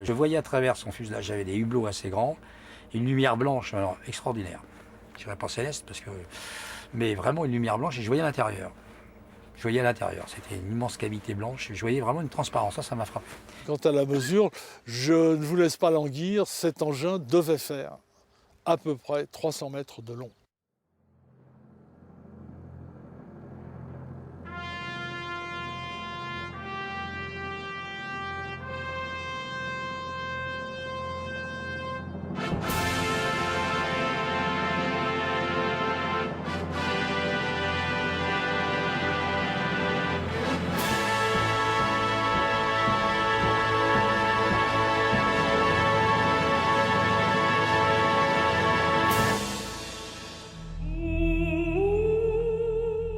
Je voyais à travers son fuselage, j'avais des hublots assez grands, une lumière blanche, alors, extraordinaire. Je dirais pas céleste, mais vraiment une lumière blanche, et je voyais à l'intérieur. Je voyais à l'intérieur, c'était une immense cavité blanche, et je voyais vraiment une transparence, ça m'a frappé. Quant à la mesure, je ne vous laisse pas languir, cet engin devait faire à peu près 300 mètres de long.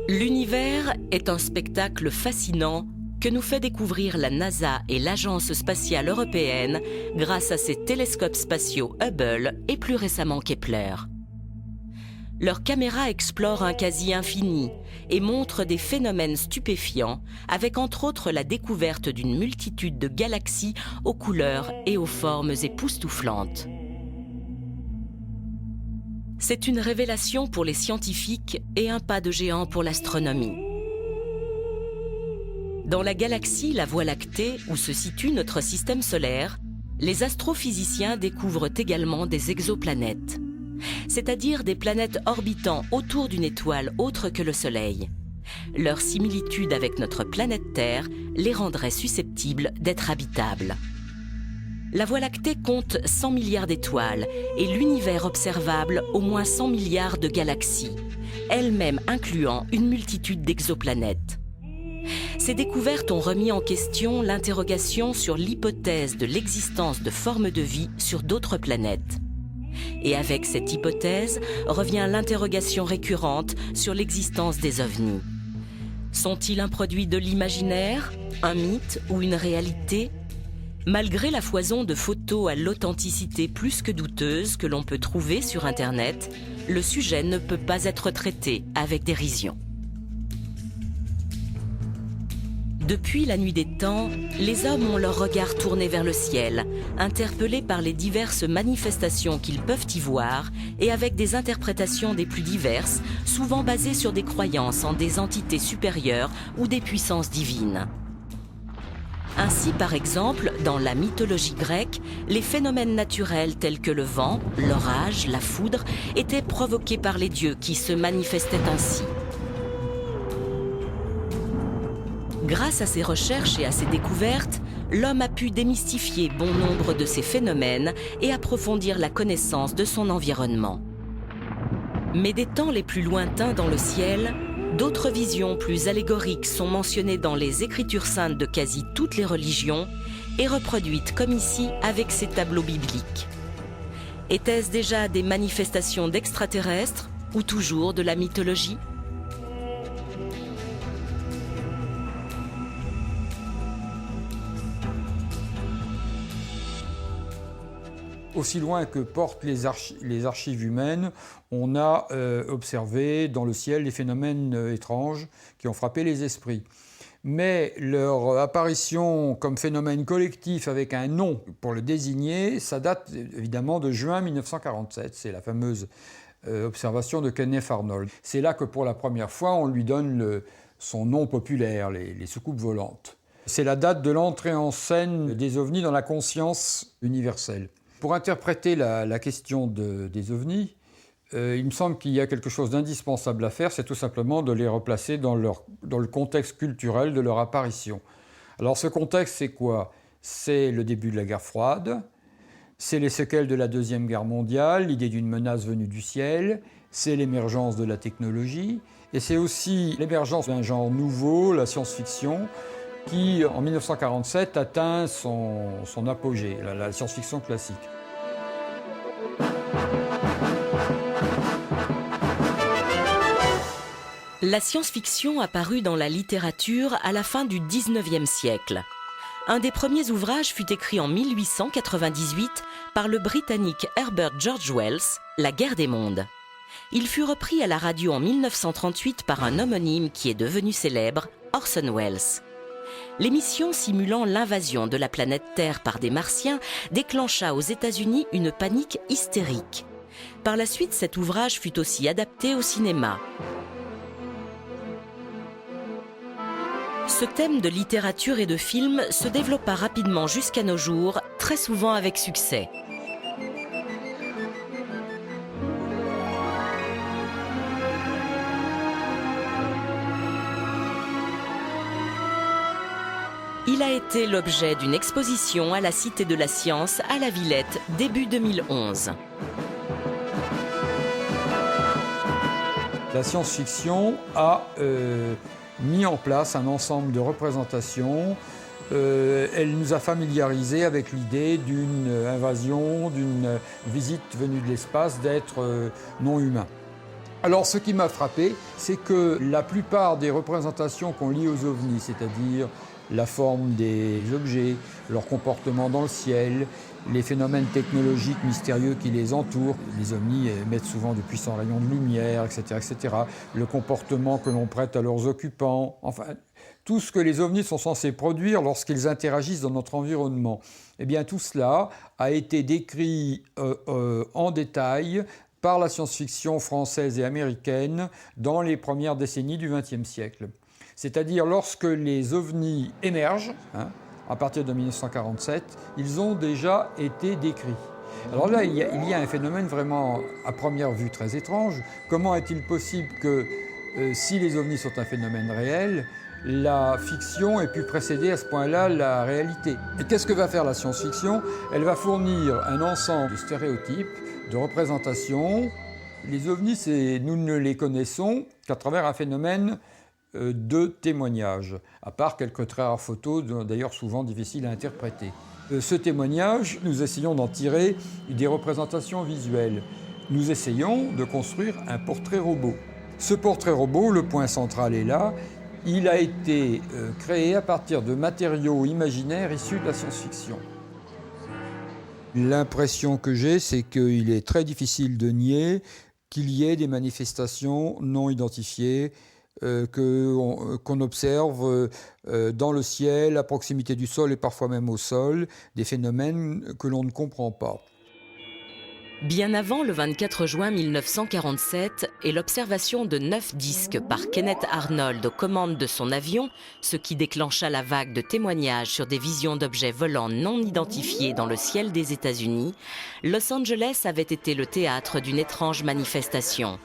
L'univers est un spectacle fascinant que nous fait découvrir la NASA et l'Agence spatiale européenne grâce à ses télescopes spatiaux Hubble et plus récemment Kepler. Leurs caméras explorent un quasi-infini et montrent des phénomènes stupéfiants avec entre autres la découverte d'une multitude de galaxies aux couleurs et aux formes époustouflantes. C'est une révélation pour les scientifiques et un pas de géant pour l'astronomie. Dans la galaxie, la Voie lactée, où se situe notre système solaire, les astrophysiciens découvrent également des exoplanètes, c'est-à-dire des planètes orbitant autour d'une étoile autre que le Soleil. Leur similitude avec notre planète Terre les rendrait susceptibles d'être habitables. La Voie lactée compte 100 milliards d'étoiles et l'univers observable au moins 100 milliards de galaxies, elles-mêmes incluant une multitude d'exoplanètes. Ces découvertes ont remis en question l'interrogation sur l'hypothèse de l'existence de formes de vie sur d'autres planètes. Et avec cette hypothèse revient l'interrogation récurrente sur l'existence des ovnis. Sont-ils un produit de l'imaginaire, un mythe ou une réalité ? Malgré la foison de photos à l'authenticité plus que douteuse que l'on peut trouver sur Internet, le sujet ne peut pas être traité avec dérision. Depuis la nuit des temps, les hommes ont leur regard tourné vers le ciel, interpellés par les diverses manifestations qu'ils peuvent y voir et avec des interprétations des plus diverses, souvent basées sur des croyances en des entités supérieures ou des puissances divines. Ainsi, par exemple, dans la mythologie grecque, les phénomènes naturels tels que le vent, l'orage, la foudre étaient provoqués par les dieux qui se manifestaient ainsi. Grâce à ces recherches et à ces découvertes, l'homme a pu démystifier bon nombre de ces phénomènes et approfondir la connaissance de son environnement. Mais des temps les plus lointains dans le ciel, d'autres visions plus allégoriques sont mentionnées dans les Écritures saintes de quasi toutes les religions et reproduites comme ici avec ces tableaux bibliques. Étaient-ce déjà des manifestations d'extraterrestres ou toujours de la mythologie ? Aussi loin que portent les archives humaines, on a observé dans le ciel des phénomènes étranges qui ont frappé les esprits. Mais leur apparition comme phénomène collectif avec un nom pour le désigner, ça date évidemment de juin 1947. C'est la fameuse observation de Kenneth Arnold. C'est là que pour la première fois on lui donne son nom populaire, les soucoupes volantes. C'est la date de l'entrée en scène des ovnis dans la conscience universelle. Pour interpréter la question des ovnis, il me semble qu'il y a quelque chose d'indispensable à faire, c'est tout simplement de les replacer dans le contexte culturel de leur apparition. Alors ce contexte, c'est quoi ? C'est le début de la guerre froide, c'est les séquelles de la Deuxième Guerre mondiale, l'idée d'une menace venue du ciel, c'est l'émergence de la technologie, et c'est aussi l'émergence d'un genre nouveau, la science-fiction, qui, en 1947, atteint son apogée, la science-fiction classique. La science-fiction apparut dans la littérature à la fin du XIXe siècle. Un des premiers ouvrages fut écrit en 1898 par le Britannique Herbert George Wells, La guerre des mondes. Il fut repris à la radio en 1938 par un homonyme qui est devenu célèbre, Orson Welles. L'émission simulant l'invasion de la planète Terre par des Martiens déclencha aux États-Unis une panique hystérique. Par la suite, cet ouvrage fut aussi adapté au cinéma. Ce thème de littérature et de film se développa rapidement jusqu'à nos jours, très souvent avec succès. Il a été l'objet d'une exposition à la Cité de la Science à la Villette, début 2011. La science-fiction a mis en place un ensemble de représentations. Elle nous a familiarisés avec l'idée d'une invasion, d'une visite venue de l'espace d'êtres non humains. Alors ce qui m'a frappé, c'est que la plupart des représentations qu'on lit aux ovnis, c'est-à-dire la forme des objets, leur comportement dans le ciel, les phénomènes technologiques mystérieux qui les entourent. Les ovnis émettent souvent de puissants rayons de lumière, etc., etc. Le comportement que l'on prête à leurs occupants, enfin, tout ce que les ovnis sont censés produire lorsqu'ils interagissent dans notre environnement. Eh bien, tout cela a été décrit en détail par la science-fiction française et américaine dans les premières décennies du XXe siècle. C'est-à-dire lorsque les ovnis émergent, à partir de 1947, ils ont déjà été décrits. Alors là, il y a un phénomène vraiment à première vue très étrange. Comment est-il possible que, si les ovnis sont un phénomène réel, la fiction ait pu précéder à ce point-là la réalité? Et qu'est-ce que va faire la science-fiction? Elle va fournir un ensemble de stéréotypes, de représentations. Les ovnis, nous ne les connaissons qu'à travers un phénomène de témoignage, à part quelques très rares photos, d'ailleurs souvent difficiles à interpréter. Ce témoignage, nous essayons d'en tirer des représentations visuelles. Nous essayons de construire un portrait robot. Ce portrait robot, le point central est là, il a été créé à partir de matériaux imaginaires issus de la science-fiction. L'impression que j'ai, c'est qu'il est très difficile de nier qu'il y ait des manifestations non identifiées, qu'on observe dans le ciel, à proximité du sol et parfois même au sol, des phénomènes que l'on ne comprend pas. Bien avant le 24 juin 1947 et l'observation de 9 disques par Kenneth Arnold aux commandes de son avion, ce qui déclencha la vague de témoignages sur des visions d'objets volants non identifiés dans le ciel des États-Unis, Los Angeles avait été le théâtre d'une étrange manifestation.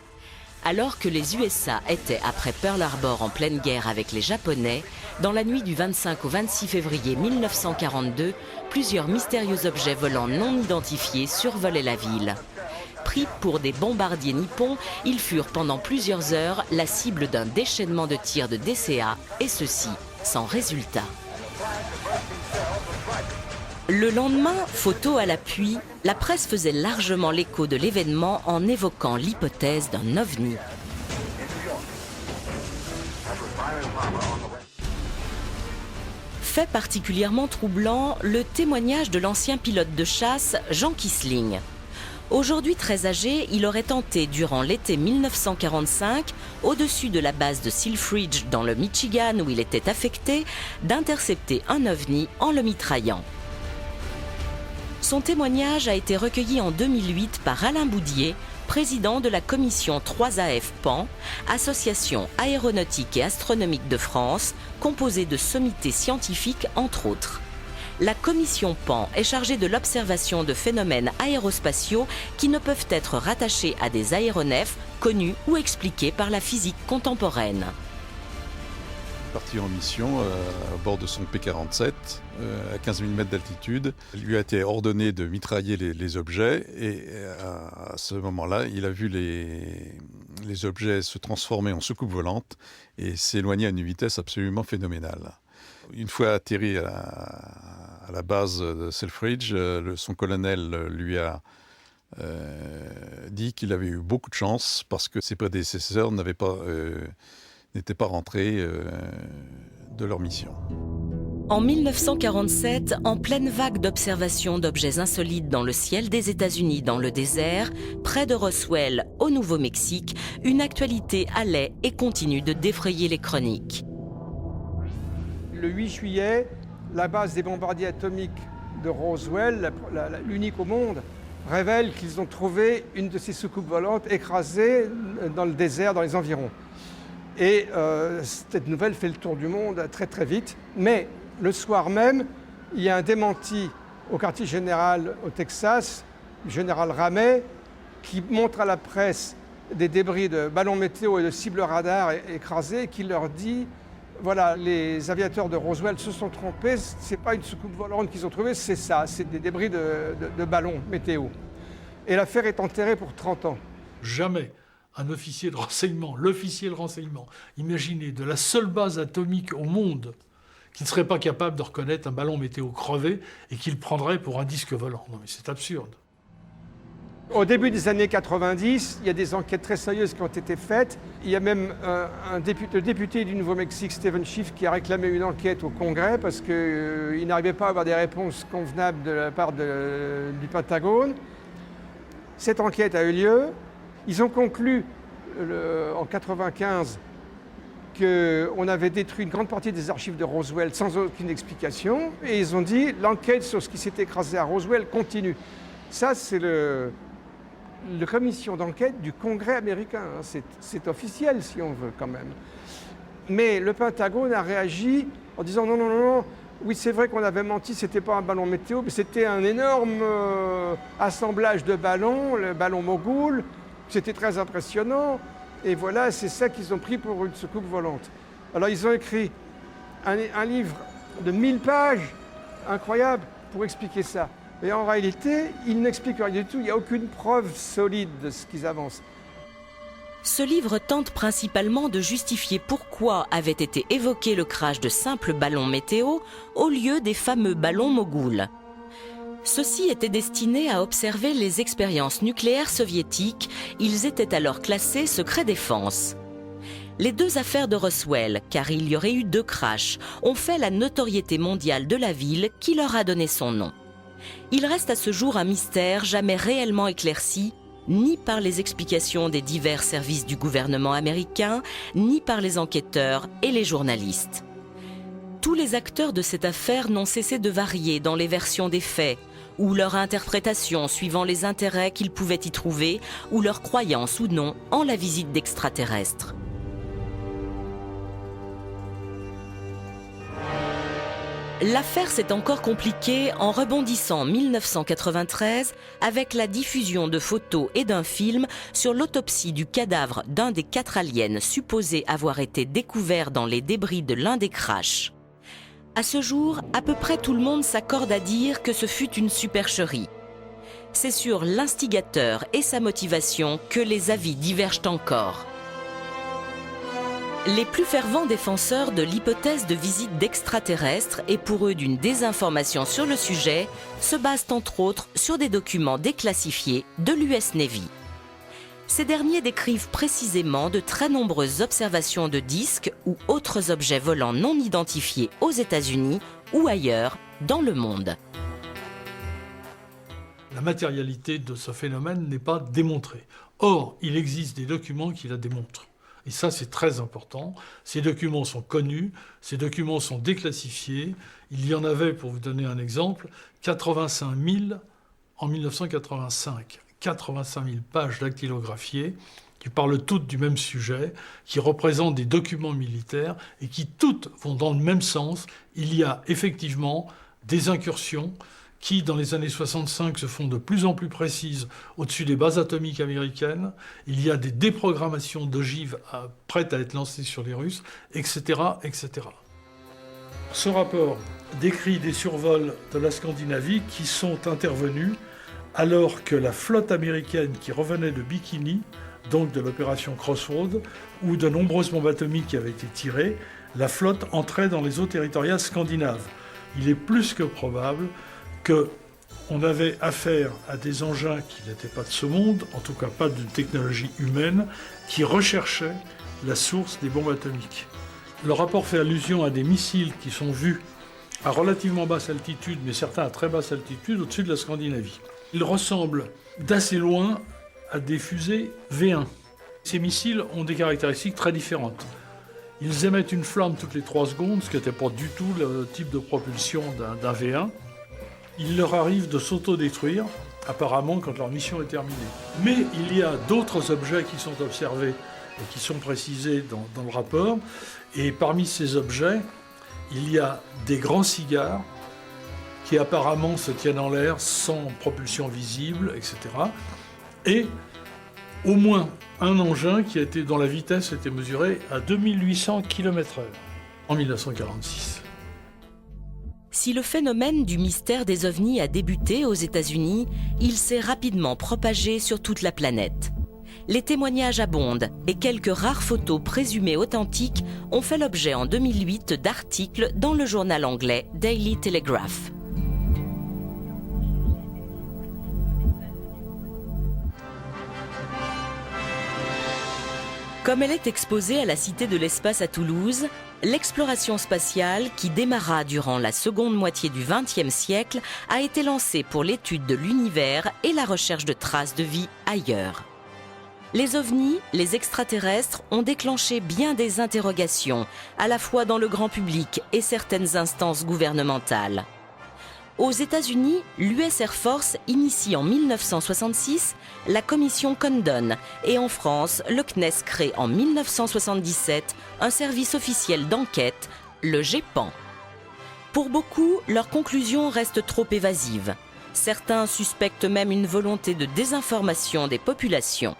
Alors que les USA étaient après Pearl Harbor en pleine guerre avec les Japonais, dans la nuit du 25 au 26 février 1942, plusieurs mystérieux objets volants non identifiés survolaient la ville. Pris pour des bombardiers nippons, ils furent pendant plusieurs heures la cible d'un déchaînement de tirs de DCA, et ceci sans résultat. Le lendemain, photo à l'appui, la presse faisait largement l'écho de l'événement en évoquant l'hypothèse d'un ovni. Fait particulièrement troublant, le témoignage de l'ancien pilote de chasse Jean Kissling. Aujourd'hui très âgé, il aurait tenté durant l'été 1945, au-dessus de la base de Selfridge dans le Michigan où il était affecté, d'intercepter un ovni en le mitraillant. Son témoignage a été recueilli en 2008 par Alain Boudier, président de la commission 3AF PAN, Association aéronautique et astronomique de France, composée de sommités scientifiques entre autres. La commission PAN est chargée de l'observation de phénomènes aérospatiaux qui ne peuvent être rattachés à des aéronefs connus ou expliqués par la physique contemporaine. Parti en mission à bord de son P-47 à 15 000 mètres d'altitude. Il lui a été ordonné de mitrailler les objets et à ce moment-là, il a vu les objets se transformer en soucoupes volantes et s'éloigner à une vitesse absolument phénoménale. Une fois atterri à la base de Selfridge, son colonel lui a dit qu'il avait eu beaucoup de chance parce que ses prédécesseurs n'étaient pas rentrés de leur mission. En 1947, en pleine vague d'observations d'objets insolites dans le ciel des États-Unis dans le désert, près de Roswell, au Nouveau-Mexique, une actualité allait et continue de défrayer les chroniques. Le 8 juillet, la base des bombardiers atomiques de Roswell, l'unique au monde, révèle qu'ils ont trouvé une de ces soucoupes volantes écrasée dans le désert, dans les environs. Et cette nouvelle fait le tour du monde très très vite. Mais le soir même, il y a un démenti au quartier général au Texas, du général Ramey, qui montre à la presse des débris de ballons météo et de cibles radar écrasés, et qui leur dit voilà, les aviateurs de Roswell se sont trompés, c'est pas une soucoupe volante qu'ils ont trouvée, c'est ça, c'est des débris de ballons météo. Et l'affaire est enterrée pour 30 ans. Jamais un officier de renseignement, l'officier de renseignement, imaginez, de la seule base atomique au monde, qui ne serait pas capable de reconnaître un ballon météo crevé et qui le prendrait pour un disque volant. Non mais c'est absurde. Au début des années 90, il y a des enquêtes très sérieuses qui ont été faites. Il y a même le député du Nouveau-Mexique, Stephen Schiff, qui a réclamé une enquête au Congrès parce qu'il n'arrivait pas à avoir des réponses convenables de la part du Pentagone. Cette enquête a eu lieu. Ils ont conclu en 1995 qu'on avait détruit une grande partie des archives de Roswell sans aucune explication. Et ils ont dit l'enquête sur ce qui s'est écrasé à Roswell continue. Ça, c'est la commission d'enquête du Congrès américain. C'est officiel, si on veut, quand même. Mais le Pentagone a réagi en disant non, non, non, non. Oui, c'est vrai qu'on avait menti, c'était pas un ballon météo, mais c'était un énorme assemblage de ballons, le ballon Mogul. C'était très impressionnant. Et voilà, c'est ça qu'ils ont pris pour une soucoupe volante. Alors, ils ont écrit un livre de 1000 pages, incroyable, pour expliquer ça. Et en réalité, ils n'expliquent rien du tout. Il n'y a aucune preuve solide de ce qu'ils avancent. Ce livre tente principalement de justifier pourquoi avait été évoqué le crash de simples ballons météo au lieu des fameux ballons Mogul. Ceux-ci étaient destinés à observer les expériences nucléaires soviétiques. Ils étaient alors classés secret défense. Les deux affaires de Roswell, car il y aurait eu 2 crashs, ont fait la notoriété mondiale de la ville qui leur a donné son nom. Il reste à ce jour un mystère jamais réellement éclairci, ni par les explications des divers services du gouvernement américain, ni par les enquêteurs et les journalistes. Tous les acteurs de cette affaire n'ont cessé de varier dans les versions des faits, ou leur interprétation suivant les intérêts qu'ils pouvaient y trouver, ou leur croyance ou non en la visite d'extraterrestres. L'affaire s'est encore compliquée en rebondissant en 1993 avec la diffusion de photos et d'un film sur l'autopsie du cadavre d'un des 4 aliens supposés avoir été découverts dans les débris de l'un des crashs. À ce jour, à peu près tout le monde s'accorde à dire que ce fut une supercherie. C'est sur l'instigateur et sa motivation que les avis divergent encore. Les plus fervents défenseurs de l'hypothèse de visite d'extraterrestres et pour eux d'une désinformation sur le sujet se basent entre autres sur des documents déclassifiés de l'US Navy. Ces derniers décrivent précisément de très nombreuses observations de disques ou autres objets volants non identifiés aux États-Unis ou ailleurs dans le monde. La matérialité de ce phénomène n'est pas démontrée. Or, il existe des documents qui la démontrent. Et ça, c'est très important. Ces documents sont connus, ces documents sont déclassifiés. Il y en avait, pour vous donner un exemple, 85 000 en 1985. 85 000 pages dactylographiées qui parlent toutes du même sujet, qui représentent des documents militaires et qui toutes vont dans le même sens. Il y a effectivement des incursions qui, dans les années 65, se font de plus en plus précises au-dessus des bases atomiques américaines. Il y a des déprogrammations d'ogives prêtes à être lancées sur les Russes, etc., etc. Ce rapport décrit des survols de la Scandinavie qui sont intervenus alors que la flotte américaine qui revenait de Bikini, donc de l'opération Crossroads, où de nombreuses bombes atomiques avaient été tirées, la flotte entrait dans les eaux territoriales scandinaves. Il est plus que probable qu'on avait affaire à des engins qui n'étaient pas de ce monde, en tout cas pas d'une technologie humaine, qui recherchaient la source des bombes atomiques. Le rapport fait allusion à des missiles qui sont vus à relativement basse altitude, mais certains à très basse altitude, au-dessus de la Scandinavie. Ils ressemblent d'assez loin à des fusées V1. Ces missiles ont des caractéristiques très différentes. Ils émettent une flamme toutes les 3 secondes, ce qui n'était pas du tout le type de propulsion d'un V1. Il leur arrive de s'autodétruire, apparemment, quand leur mission est terminée. Mais il y a d'autres objets qui sont observés et qui sont précisés dans le rapport. Et parmi ces objets, il y a des grands cigares qui apparemment se tiennent en l'air sans propulsion visible, etc. Et au moins un engin dont la vitesse était mesurée à 2800 km/h en 1946. Si le phénomène du mystère des ovnis a débuté aux États-Unis, il s'est rapidement propagé sur toute la planète. Les témoignages abondent et quelques rares photos présumées authentiques ont fait l'objet en 2008 d'articles dans le journal anglais Daily Telegraph. Comme elle est exposée à la Cité de l'Espace à Toulouse, l'exploration spatiale, qui démarra durant la seconde moitié du XXe siècle, a été lancée pour l'étude de l'univers et la recherche de traces de vie ailleurs. Les ovnis, les extraterrestres, ont déclenché bien des interrogations, à la fois dans le grand public et certaines instances gouvernementales. Aux États-Unis, l'US Air Force initie en 1966 la commission Condon et en France, le CNES crée en 1977 un service officiel d'enquête, le GEPAN. Pour beaucoup, leurs conclusions restent trop évasives. Certains suspectent même une volonté de désinformation des populations.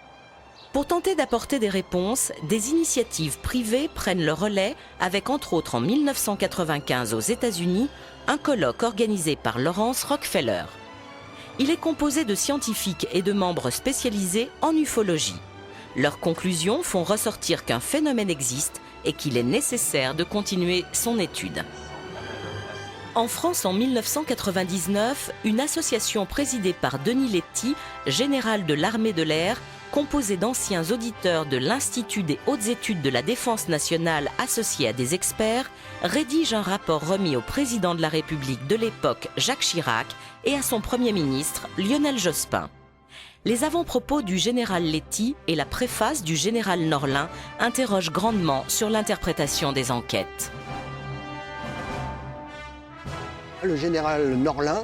Pour tenter d'apporter des réponses, des initiatives privées prennent le relais avec entre autres en 1995 aux États-Unis un colloque organisé par Lawrence Rockefeller. Il est composé de scientifiques et de membres spécialisés en ufologie. Leurs conclusions font ressortir qu'un phénomène existe et qu'il est nécessaire de continuer son étude. En France, en 1999, une association présidée par Denis Letty, général de l'armée de l'air, composée d'anciens auditeurs de l'Institut des hautes études de la défense nationale associés à des experts, rédige un rapport remis au président de la République de l'époque, Jacques Chirac, et à son Premier ministre, Lionel Jospin. Les avant-propos du général Letty et la préface du général Norlin interrogent grandement sur l'interprétation des enquêtes. Le général Norlin,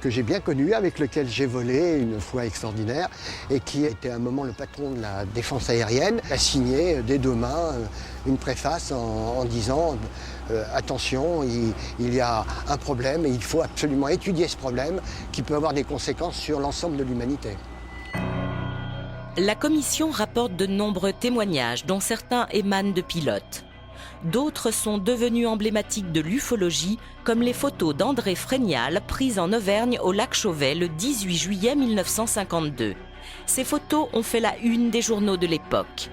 que j'ai bien connu, avec lequel j'ai volé une fois extraordinaire, et qui était à un moment le patron de la défense aérienne, a signé des 2 mains une préface en disant attention, il y a un problème et il faut absolument étudier ce problème qui peut avoir des conséquences sur l'ensemble de l'humanité. La commission rapporte de nombreux témoignages dont certains émanent de pilotes. D'autres sont devenus emblématiques de l'ufologie, comme les photos d'André Frénial prises en Auvergne au lac Chauvet le 18 juillet 1952. Ces photos ont fait la une des journaux de l'époque.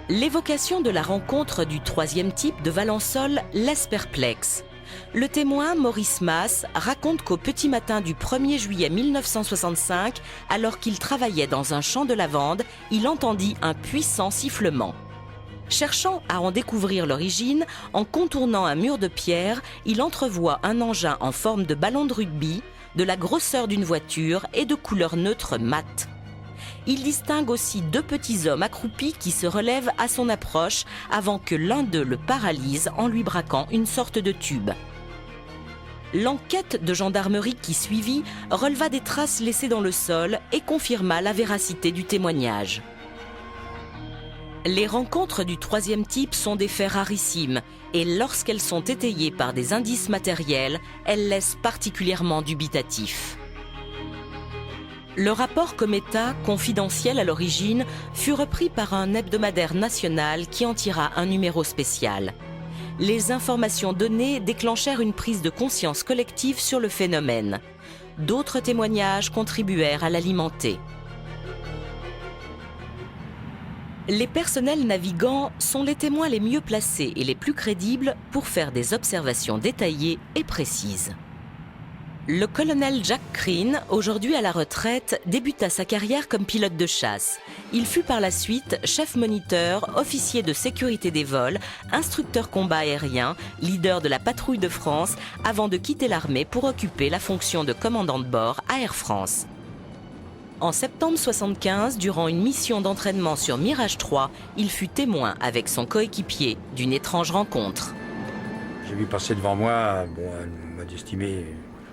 L'évocation de la rencontre du 3e type de Valençol laisse perplexe. Le témoin, Maurice Masse, raconte qu'au petit matin du 1er juillet 1965, alors qu'il travaillait dans un champ de lavande, il entendit un puissant sifflement. Cherchant à en découvrir l'origine, en contournant un mur de pierre, il entrevoit un engin en forme de ballon de rugby, de la grosseur d'une voiture et de couleur neutre mate. Il distingue aussi 2 petits hommes accroupis qui se relèvent à son approche avant que l'un d'eux le paralyse en lui braquant une sorte de tube. L'enquête de gendarmerie qui suivit releva des traces laissées dans le sol et confirma la véracité du témoignage. Les rencontres du 3e type sont des faits rarissimes et lorsqu'elles sont étayées par des indices matériels, elles laissent particulièrement dubitatifs. Le rapport Cometa, confidentiel à l'origine, fut repris par un hebdomadaire national qui en tira un numéro spécial. Les informations données déclenchèrent une prise de conscience collective sur le phénomène. D'autres témoignages contribuèrent à l'alimenter. Les personnels navigants sont les témoins les mieux placés et les plus crédibles pour faire des observations détaillées et précises. Le colonel Jack Crean, aujourd'hui à la retraite, débuta sa carrière comme pilote de chasse. Il fut par la suite chef moniteur, officier de sécurité des vols, instructeur combat aérien, leader de la patrouille de France, avant de quitter l'armée pour occuper la fonction de commandant de bord à Air France. En septembre 1975, durant une mission d'entraînement sur Mirage 3, il fut témoin avec son coéquipier d'une étrange rencontre. J'ai vu passer devant moi, on m'a estimé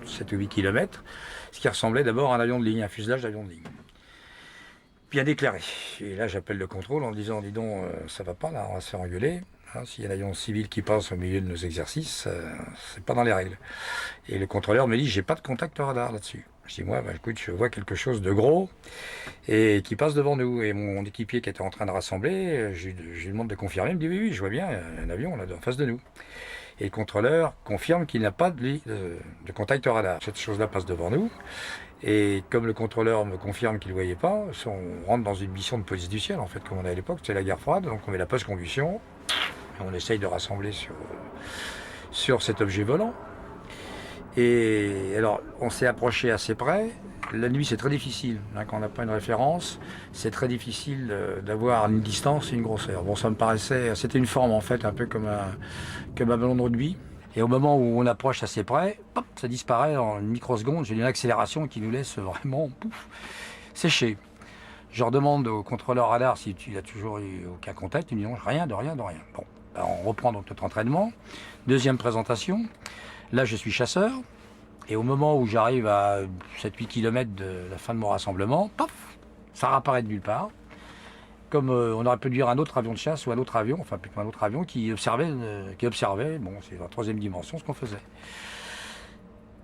7 ou 8 km, ce qui ressemblait d'abord à un avion de ligne, un fuselage d'avion de ligne. Bien éclairé. Et là, j'appelle le contrôle en disant, dis donc, ça va pas là, on va se faire engueuler. Hein, s'il y a un avion civil qui passe au milieu de nos exercices, c'est pas dans les règles. Et le contrôleur me dit, j'ai pas de contact radar là-dessus. Je dis, moi, écoute, je vois quelque chose de gros et qui passe devant nous. Et mon équipier qui était en train de rassembler, je lui demande de confirmer. Il me dit, oui, je vois bien, il y a un avion là en face de nous. Et le contrôleur confirme qu'il n'a pas de contact radar. Cette chose-là passe devant nous. Et comme le contrôleur me confirme qu'il ne voyait pas, on rentre dans une mission de police du ciel, en fait, comme on a à l'époque. C'était la guerre froide, donc on met la post-combustion. On essaye de rassembler sur cet objet volant. Et alors, on s'est approché assez près. La nuit, c'est très difficile. Hein, quand on n'a pas une référence, c'est très difficile d'avoir une distance et une grosseur. Bon, ça me paraissait... C'était une forme, en fait, un peu comme un ballon de rugby. Et au moment où on approche assez près, pop, ça disparaît en une microseconde. J'ai une accélération qui nous laisse vraiment sécher. Je redemande au contrôleur radar s'il a toujours eu aucun contact. Il me dit non, rien, de rien. Bon, ben, on reprend donc notre entraînement. Deuxième présentation. Là, je suis chasseur. Et au moment où j'arrive à 7-8 km de la fin de mon rassemblement, paf, ça réapparaît de nulle part. Comme on aurait pu dire un autre avion de chasse ou un autre avion, enfin plutôt un autre avion qui observait, bon, c'est la troisième dimension ce qu'on faisait.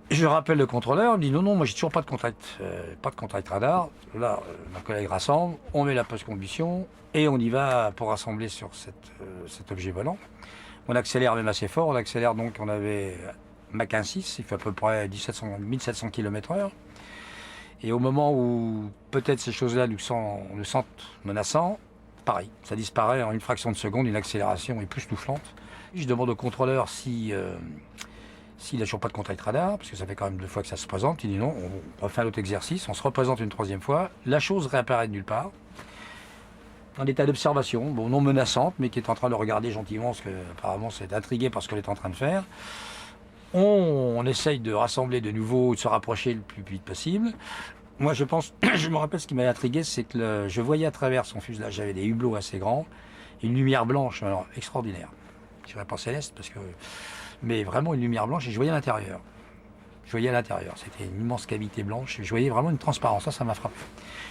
Je rappelle le contrôleur, il me dit non, moi j'ai toujours pas de contact radar. Là, ma collègue rassemble, on met la post-combustion et on y va pour rassembler sur cet objet volant. On accélère même assez fort, donc on avait Mach 1.6, il fait à peu près 1700 km/h. Et au moment où peut-être ces choses-là nous sentent menaçants, pareil, ça disparaît en une fraction de seconde, une accélération époustouflante. Je demande au contrôleur s'il n'a toujours pas de contact radar, parce que ça fait quand même 2 fois que ça se présente. Il dit non, on refait un autre exercice, on se représente une 3e fois. La chose réapparaît de nulle part, en état d'observation, bon, non menaçante, mais qui est en train de regarder gentiment, parce qu'apparemment c'est intrigué par ce qu'elle est en train de faire. On essaye de rassembler de nouveau, de se rapprocher le plus vite possible. Moi, je me rappelle ce qui m'a intrigué, c'est que je voyais à travers son fuselage, j'avais des hublots assez grands, une lumière blanche, alors, extraordinaire. Je dirais pas céleste, mais vraiment une lumière blanche, et je voyais à l'intérieur. C'était une immense cavité blanche, et je voyais vraiment une transparence, ça m'a frappé.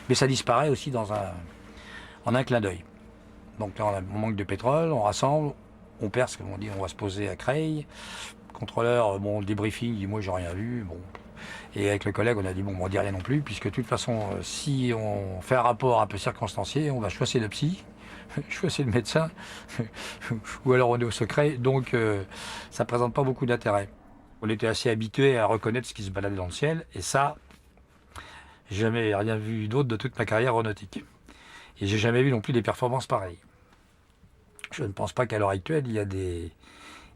Mais ça disparaît aussi en un clin d'œil. Donc là, on manque de pétrole, on rassemble, on perce, comme on dit, on va se poser à Creil. Contrôleur, bon, le débriefing, il dit moi j'ai rien vu, bon. Et avec le collègue, on a dit bon, on ne dit rien non plus, puisque de toute façon, si on fait un rapport un peu circonstancié, on va choisir le psy, choisir le médecin, ou alors on est au secret, donc ça ne présente pas beaucoup d'intérêt. On était assez habitués à reconnaître ce qui se baladait dans le ciel, et ça, j'ai jamais rien vu d'autre de toute ma carrière aéronautique. Et j'ai jamais vu non plus des performances pareilles. Je ne pense pas qu'à l'heure actuelle,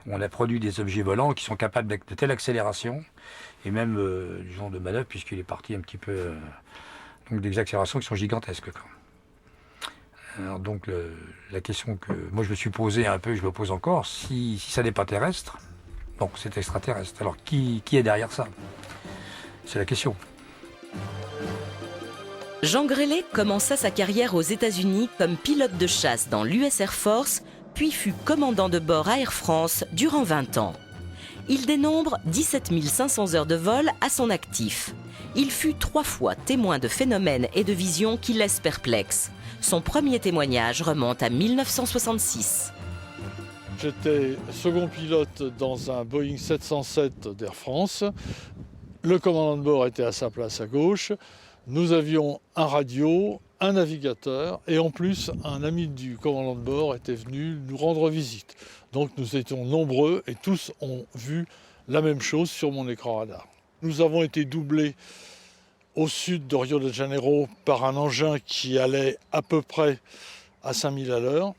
on a produit des objets volants qui sont capables de telle accélération, et même du genre de manœuvre, puisqu'il est parti un petit peu... donc des accélérations qui sont gigantesques. Alors donc la question que moi je me suis posée un peu, je me pose encore, si ça n'est pas terrestre, donc c'est extraterrestre. Alors qui est derrière ça? C'est la question. Jean Grélé commença sa carrière aux États-Unis comme pilote de chasse dans l'US Air Force, puis fut commandant de bord à Air France durant 20 ans. Il dénombre 17 500 heures de vol à son actif. Il fut 3 fois témoin de phénomènes et de visions qui laissent perplexe. Son premier témoignage remonte à 1966. J'étais second pilote dans un Boeing 707 d'Air France. Le commandant de bord était à sa place à gauche. Nous avions un radio, un navigateur et en plus un ami du commandant de bord était venu nous rendre visite. Donc nous étions nombreux et tous ont vu la même chose sur mon écran radar. Nous avons été doublés au sud de Rio de Janeiro par un engin qui allait à peu près à 5000 à l'heure,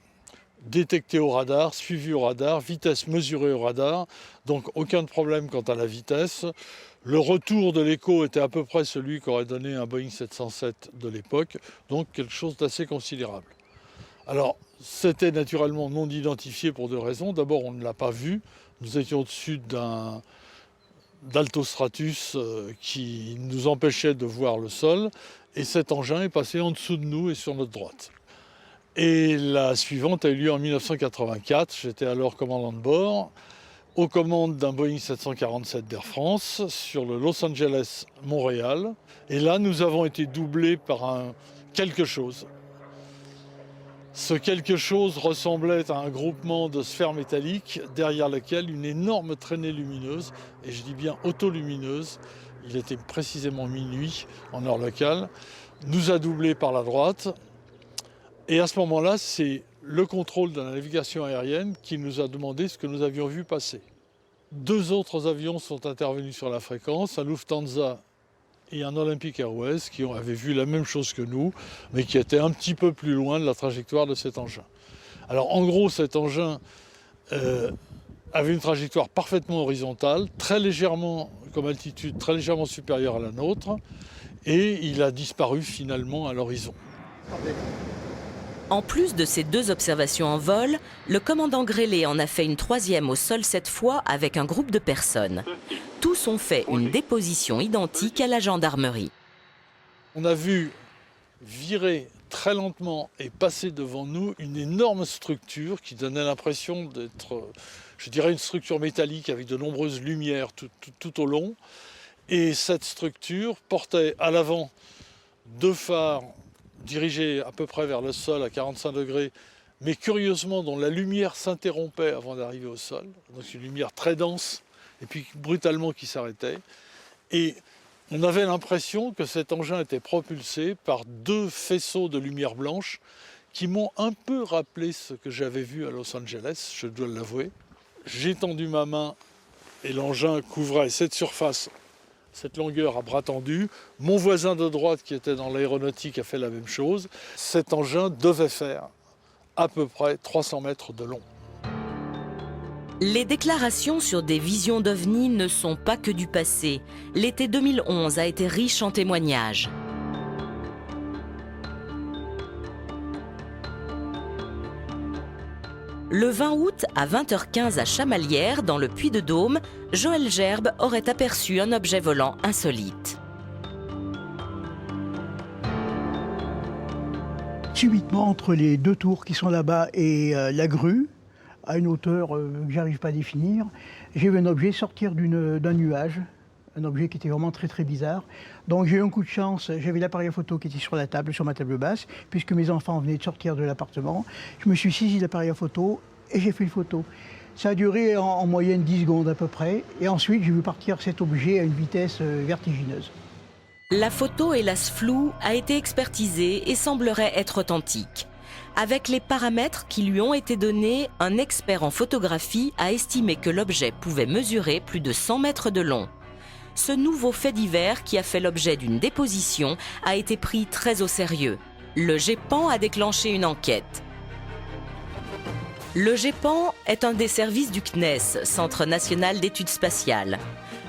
détecté au radar, suivi au radar, vitesse mesurée au radar, donc aucun problème quant à la vitesse. Le retour de l'écho était à peu près celui qu'aurait donné un Boeing 707 de l'époque, donc quelque chose d'assez considérable. Alors, c'était naturellement non identifié pour 2 raisons. D'abord, on ne l'a pas vu. Nous étions au-dessus d'altostratus qui nous empêchait de voir le sol, et cet engin est passé en dessous de nous et sur notre droite. Et la suivante a eu lieu en 1984, j'étais alors commandant de bord, aux commandes d'un Boeing 747 d'Air France sur le Los Angeles-Montréal. Et là, nous avons été doublés par quelque chose. Ce quelque chose ressemblait à un groupement de sphères métalliques derrière lequel une énorme traînée lumineuse, et je dis bien autolumineuse, il était précisément minuit en heure locale, nous a doublés par la droite. Et à ce moment-là, c'est le contrôle de la navigation aérienne qui nous a demandé ce que nous avions vu passer. 2 autres avions sont intervenus sur la fréquence, un Lufthansa et un Olympic Airways qui avaient vu la même chose que nous, mais qui étaient un petit peu plus loin de la trajectoire de cet engin. Alors en gros, cet engin avait une trajectoire parfaitement horizontale, très légèrement, comme altitude, très légèrement supérieure à la nôtre, et il a disparu finalement à l'horizon. En plus de ces 2 observations en vol, le commandant Grélé en a fait une 3e au sol cette fois avec un groupe de personnes. Tous ont fait une déposition identique à la gendarmerie. On a vu virer très lentement et passer devant nous une énorme structure qui donnait l'impression d'être, je dirais, une structure métallique avec de nombreuses lumières tout au long. Et cette structure portait à l'avant 2 phares dirigés à peu près vers le sol à 45 degrés, mais curieusement dont la lumière s'interrompait avant d'arriver au sol. Donc une lumière très dense et puis brutalement qui s'arrêtait. Et on avait l'impression que cet engin était propulsé par 2 faisceaux de lumière blanche qui m'ont un peu rappelé ce que j'avais vu à Los Angeles, je dois l'avouer. J'ai tendu ma main et l'engin couvrait cette surface, cette longueur à bras tendu. Mon voisin de droite qui était dans l'aéronautique a fait la même chose. Cet engin devait faire à peu près 300 mètres de long. Les déclarations sur des visions d'OVNI ne sont pas que du passé. L'été 2011 a été riche en témoignages. Le 20 août, à 20h15 à Chamalières, dans le Puy-de-Dôme, Joël Gerbe aurait aperçu un objet volant insolite. Subitement, entre les 2 tours qui sont là-bas et la grue, à une hauteur que j'arrive pas à définir, j'ai vu un objet sortir d'un nuage, un objet qui était vraiment très très bizarre. Donc j'ai eu un coup de chance, j'avais l'appareil photo qui était sur la table, sur ma table basse, puisque mes enfants venaient de sortir de l'appartement. Je me suis saisi de l'appareil à photo et j'ai fait une photo. Ça a duré en moyenne 10 secondes à peu près, et ensuite j'ai vu partir cet objet à une vitesse vertigineuse. La photo, hélas floue, a été expertisée et semblerait être authentique. Avec les paramètres qui lui ont été donnés, un expert en photographie a estimé que l'objet pouvait mesurer plus de 100 mètres de long. Ce nouveau fait divers, qui a fait l'objet d'une déposition, a été pris très au sérieux. Le GEPAN a déclenché une enquête. Le GEPAN est un des services du CNES, Centre national d'études spatiales.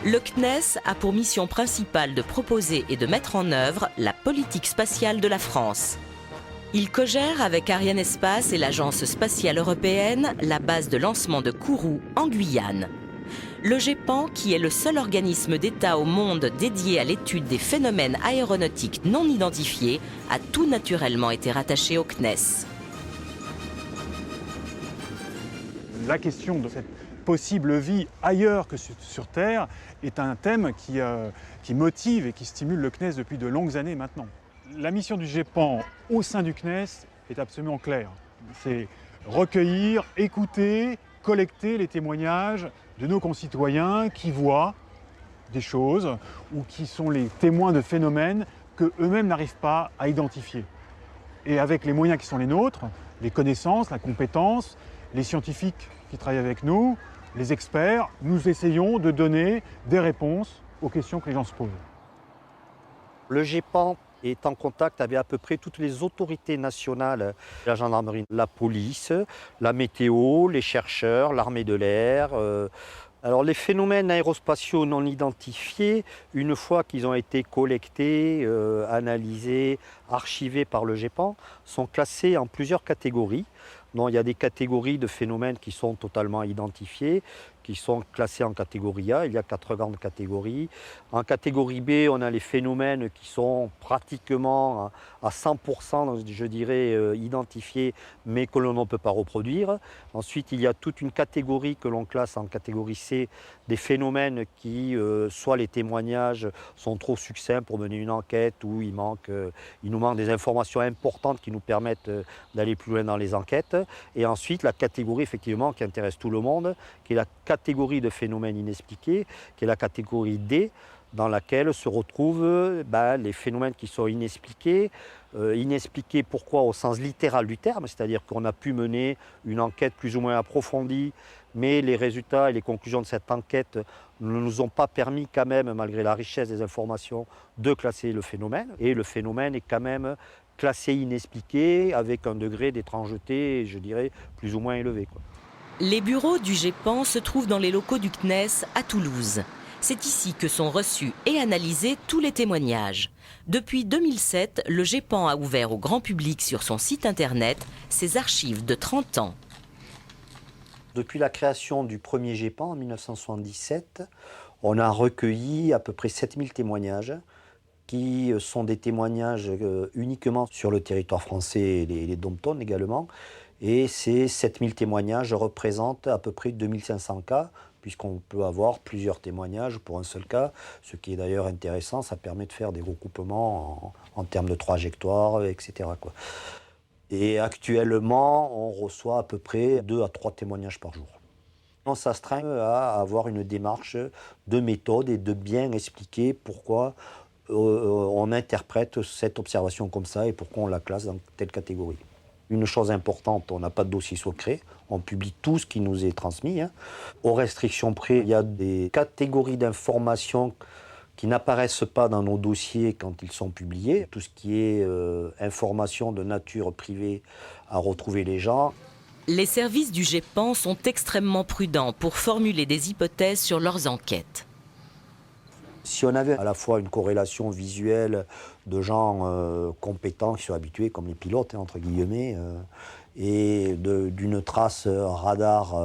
Le CNES a pour mission principale de proposer et de mettre en œuvre la politique spatiale de la France. Il cogère avec Arianespace et l'Agence spatiale européenne la base de lancement de Kourou en Guyane. Le GEPAN, qui est le seul organisme d'État au monde dédié à l'étude des phénomènes aéronautiques non identifiés, a tout naturellement été rattaché au CNES. La question de cette possible vie ailleurs que sur Terre est un thème qui motive et qui stimule le CNES depuis de longues années maintenant. La mission du GEPAN au sein du CNES est absolument claire. C'est recueillir, écouter, collecter les témoignages de nos concitoyens qui voient des choses ou qui sont les témoins de phénomènes qu'eux-mêmes n'arrivent pas à identifier. Et avec les moyens qui sont les nôtres, les connaissances, la compétence, les scientifiques qui travaillent avec nous, les experts, nous essayons de donner des réponses aux questions que les gens se posent. Le GEPAN est en contact avec à peu près toutes les autorités nationales, la gendarmerie, la police, la météo, les chercheurs, l'armée de l'air. Alors les phénomènes aérospatiaux non identifiés, une fois qu'ils ont été collectés, analysés, archivés par le GEPAN, sont classés en plusieurs catégories. Donc, il y a des catégories de phénomènes qui sont totalement identifiés, qui sont classés en catégorie A. Il y a 4 grandes catégories. En catégorie B, on a les phénomènes qui sont pratiquement à 100%, je dirais, identifiés, mais que l'on ne peut pas reproduire. Ensuite, il y a toute une catégorie que l'on classe en catégorie C, des phénomènes qui, soit les témoignages sont trop succincts pour mener une enquête, ou il nous manque des informations importantes qui nous permettent d'aller plus loin dans les enquêtes. Et ensuite, la catégorie, effectivement, qui intéresse tout le monde, qui est la catégorie de phénomènes inexpliqués, qui est la catégorie D, dans laquelle se retrouvent les phénomènes qui sont inexpliqués. Inexpliqués, pourquoi? Au sens littéral du terme, c'est-à-dire qu'on a pu mener une enquête plus ou moins approfondie, mais les résultats et les conclusions de cette enquête ne nous ont pas permis quand même, malgré la richesse des informations, de classer le phénomène. Et le phénomène est quand même classé inexpliqué, avec un degré d'étrangeté, je dirais, plus ou moins élevé, quoi. Les bureaux du GEPAN se trouvent dans les locaux du CNES à Toulouse. C'est ici que sont reçus et analysés tous les témoignages. Depuis 2007, le GEPAN a ouvert au grand public sur son site internet ses archives de 30 ans. Depuis la création du premier GEPAN en 1977, on a recueilli à peu près 7000 témoignages, qui sont des témoignages uniquement sur le territoire français et les dom-toms également. Et ces 7000 témoignages représentent à peu près 2500 cas, puisqu'on peut avoir plusieurs témoignages pour un seul cas. Ce qui est d'ailleurs intéressant, ça permet de faire des recoupements en termes de trajectoire, etc., quoi. Et actuellement, on reçoit à peu près 2 à 3 témoignages par jour. On s'astreint à avoir une démarche de méthode et de bien expliquer pourquoi on interprète cette observation comme ça et pourquoi on la classe dans telle catégorie. Une chose importante, on n'a pas de dossier secret, on publie tout ce qui nous est transmis. Aux restrictions près, il y a des catégories d'informations qui n'apparaissent pas dans nos dossiers quand ils sont publiés. Tout ce qui est information de nature privée à retrouver les gens. Les services du GEPAN sont extrêmement prudents pour formuler des hypothèses sur leurs enquêtes. Si on avait à la fois une corrélation visuelle de gens compétents qui sont habitués, comme les pilotes, entre guillemets, et d'une trace radar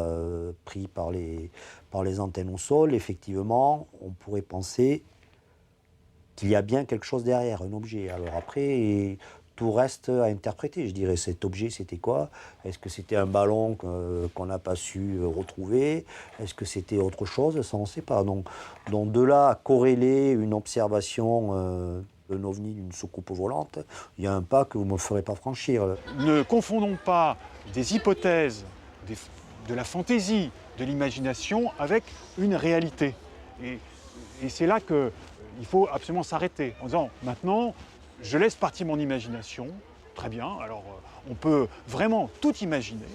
prise par les antennes au sol, effectivement, on pourrait penser qu'il y a bien quelque chose derrière, un objet. Alors après, tout reste à interpréter. Je dirais, cet objet, c'était quoi? Est-ce que c'était un ballon qu'on n'a pas su retrouver? Est-ce que c'était autre chose? Ça, on ne sait pas. Donc de là à corréler une observation d'un ovni, d'une soucoupe volante, il y a un pas que vous ne me ferez pas franchir. Ne confondons pas des hypothèses, de la fantaisie, de l'imagination avec une réalité. Et c'est là qu'il faut absolument s'arrêter en disant, maintenant, je laisse partir mon imagination, très bien, alors on peut vraiment tout imaginer,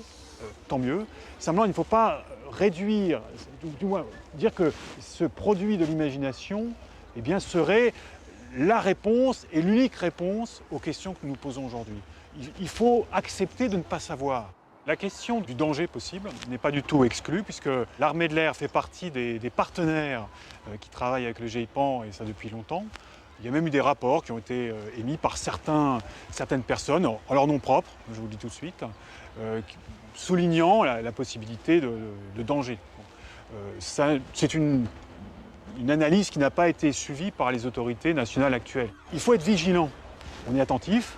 tant mieux. Simplement, il ne faut pas réduire, du moins dire que ce produit de l'imagination serait la réponse et l'unique réponse aux questions que nous posons aujourd'hui. Il faut accepter de ne pas savoir. La question du danger possible n'est pas du tout exclue, puisque l'armée de l'air fait partie des partenaires qui travaillent avec le GEPAN, et ça depuis longtemps. Il y a même eu des rapports qui ont été émis par certaines personnes, en leur nom propre, je vous le dis tout de suite, soulignant la possibilité de danger. C'est une analyse qui n'a pas été suivie par les autorités nationales actuelles. Il faut être vigilant. On est attentif,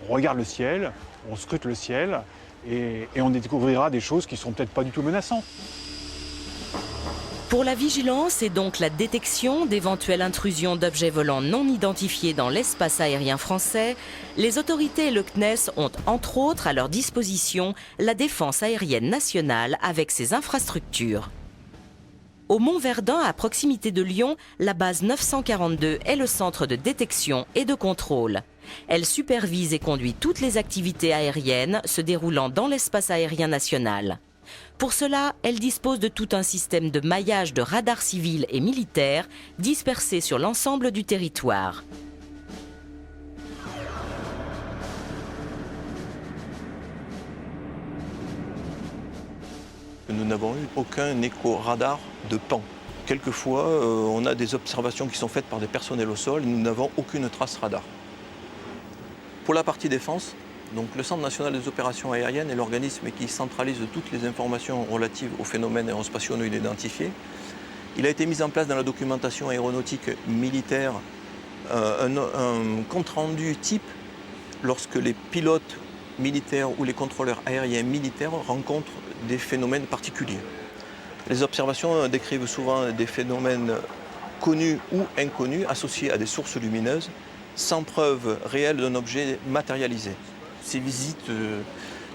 on regarde le ciel, on scrute le ciel, et on découvrira des choses qui ne sont peut-être pas du tout menaçantes. Pour la vigilance et donc la détection d'éventuelles intrusions d'objets volants non identifiés dans l'espace aérien français, les autorités et le CNES ont entre autres à leur disposition la défense aérienne nationale avec ses infrastructures. Au Mont-Verdun, à proximité de Lyon, la base 942 est le centre de détection et de contrôle. Elle supervise et conduit toutes les activités aériennes se déroulant dans l'espace aérien national. Pour cela, elle dispose de tout un système de maillage de radars civils et militaires dispersés sur l'ensemble du territoire. Nous n'avons eu aucun écho-radar de pan. Quelquefois, on a des observations qui sont faites par des personnels au sol et nous n'avons aucune trace radar. Pour la partie défense, Donc le Centre national des opérations aériennes est l'organisme qui centralise toutes les informations relatives aux phénomènes aérospatiaux non identifiés. Il a été mis en place dans la documentation aéronautique militaire un compte-rendu type lorsque les pilotes militaires ou les contrôleurs aériens militaires rencontrent des phénomènes particuliers. Les observations décrivent souvent des phénomènes connus ou inconnus associés à des sources lumineuses sans preuve réelle d'un objet matérialisé. Ces visites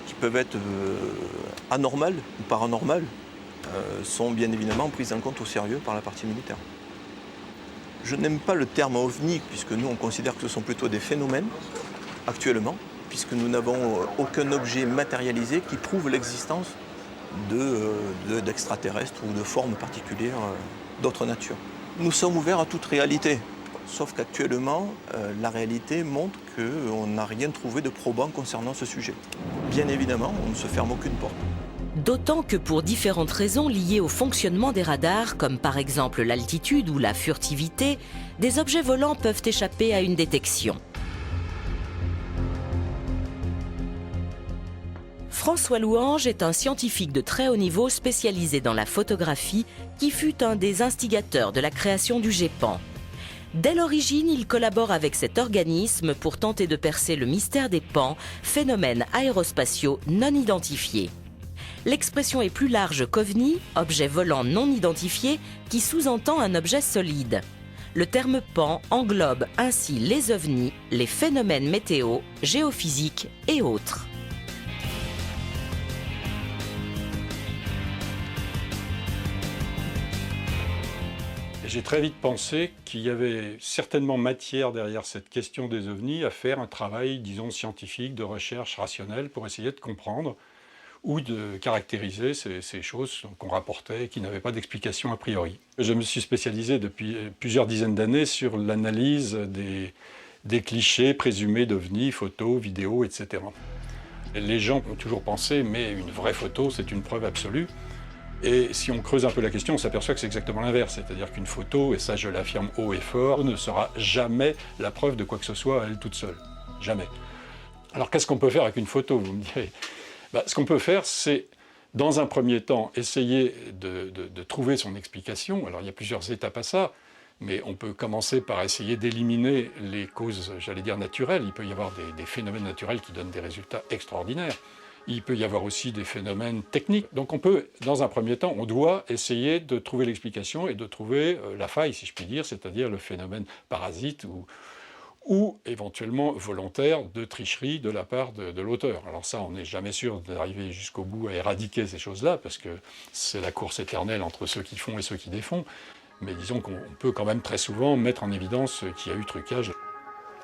qui peuvent être anormales ou paranormales sont bien évidemment prises en compte au sérieux par la partie militaire. Je n'aime pas le terme ovni puisque nous on considère que ce sont plutôt des phénomènes actuellement, puisque nous n'avons aucun objet matérialisé qui prouve l'existence d'extraterrestres ou de formes particulières d'autre nature. Nous sommes ouverts à toute réalité, sauf qu'actuellement, la réalité montre qu'on n'a rien trouvé de probant concernant ce sujet. Bien évidemment, on ne se ferme aucune porte. D'autant que pour différentes raisons liées au fonctionnement des radars, comme par exemple l'altitude ou la furtivité, des objets volants peuvent échapper à une détection. François Louange est un scientifique de très haut niveau spécialisé dans la photographie qui fut un des instigateurs de la création du GEPAN. Dès l'origine, il collabore avec cet organisme pour tenter de percer le mystère des PAN, phénomènes aérospatiaux non identifiés. L'expression est plus large qu'OVNI, objet volant non identifié, qui sous-entend un objet solide. Le terme PAN englobe ainsi les ovnis, les phénomènes météo, géophysiques et autres. J'ai très vite pensé qu'il y avait certainement matière derrière cette question des ovnis à faire un travail, disons, scientifique, de recherche rationnelle pour essayer de comprendre ou de caractériser ces choses qu'on rapportait et qui n'avaient pas d'explication a priori. Je me suis spécialisé depuis plusieurs dizaines d'années sur l'analyse des clichés présumés d'ovnis, photos, vidéos, etc. Les gens ont toujours pensé, mais une vraie photo, c'est une preuve absolue. Et si on creuse un peu la question, on s'aperçoit que c'est exactement l'inverse. C'est-à-dire qu'une photo, et ça je l'affirme haut et fort, ne sera jamais la preuve de quoi que ce soit à elle toute seule. Jamais. Alors qu'est-ce qu'on peut faire avec une photo, vous me direz ? Ce qu'on peut faire, c'est, dans un premier temps, essayer de trouver son explication. Alors il y a plusieurs étapes à ça, mais on peut commencer par essayer d'éliminer les causes, j'allais dire, naturelles. Il peut y avoir des phénomènes naturels qui donnent des résultats extraordinaires. Il peut y avoir aussi des phénomènes techniques. Donc on peut, dans un premier temps, on doit essayer de trouver l'explication et de trouver la faille, si je puis dire, c'est-à-dire le phénomène parasite ou éventuellement volontaire de tricherie de la part de l'auteur. Alors ça, on n'est jamais sûr d'arriver jusqu'au bout à éradiquer ces choses-là, parce que c'est la course éternelle entre ceux qui font et ceux qui défont. Mais disons qu'on peut quand même très souvent mettre en évidence qu'il y a eu trucage.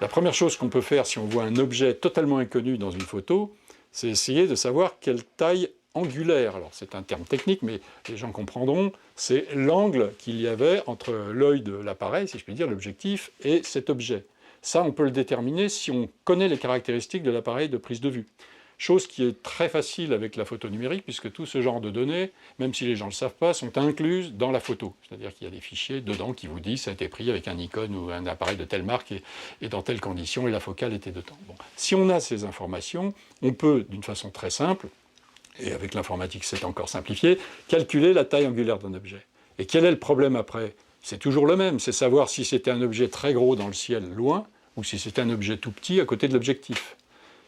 La première chose qu'on peut faire si on voit un objet totalement inconnu dans une photo, c'est essayer de savoir quelle taille angulaire. Alors c'est un terme technique, mais les gens comprendront, c'est l'angle qu'il y avait entre l'œil de l'appareil, si je puis dire, l'objectif, et cet objet. Ça, on peut le déterminer si on connaît les caractéristiques de l'appareil de prise de vue. Chose qui est très facile avec la photo numérique, puisque tout ce genre de données, même si les gens ne le savent pas, sont incluses dans la photo. C'est-à-dire qu'il y a des fichiers dedans qui vous disent que ça a été pris avec un Nikon ou un appareil de telle marque et dans telles conditions, et la focale était dedans. Bon. Si on a ces informations, on peut, d'une façon très simple, et avec l'informatique c'est encore simplifié, calculer la taille angulaire d'un objet. Et quel est le problème après ? C'est toujours le même, c'est savoir si c'était un objet très gros dans le ciel, loin, ou si c'était un objet tout petit à côté de l'objectif.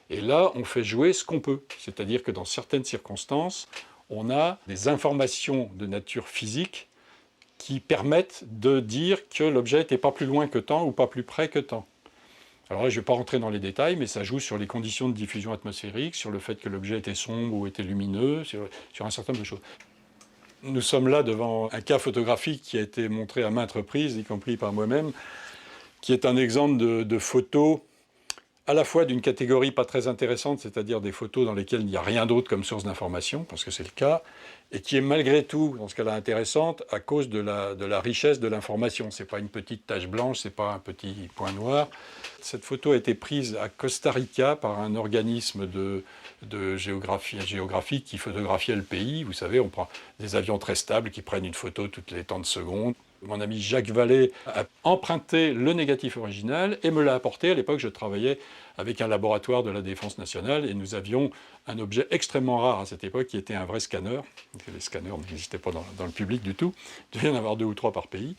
Et là, on fait jouer ce qu'on peut. C'est-à-dire que dans certaines circonstances, on a des informations de nature physique qui permettent de dire que l'objet n'était pas plus loin que tant ou pas plus près que tant. Alors là, je ne vais pas rentrer dans les détails, mais ça joue sur les conditions de diffusion atmosphérique, sur le fait que l'objet était sombre ou était lumineux, sur un certain nombre de choses. Nous sommes là devant un cas photographique qui a été montré à maintes reprises, y compris par moi-même, qui est un exemple de photos à la fois d'une catégorie pas très intéressante, c'est-à-dire des photos dans lesquelles il n'y a rien d'autre comme source d'information, parce que c'est le cas, et qui est malgré tout, dans ce cas-là, intéressante à cause de la richesse de l'information. Ce n'est pas une petite tache blanche, ce n'est pas un petit point noir. Cette photo a été prise à Costa Rica par un organisme de géographique qui photographiait le pays. Vous savez, on prend des avions très stables qui prennent une photo toutes les temps de secondes. Mon ami Jacques Vallée a emprunté le négatif original et me l'a apporté. À l'époque, je travaillais avec un laboratoire de la Défense nationale et nous avions un objet extrêmement rare à cette époque qui était un vrai scanner. Les scanners n'existaient pas dans le public du tout. Il devait y en avoir 2 ou 3 par pays.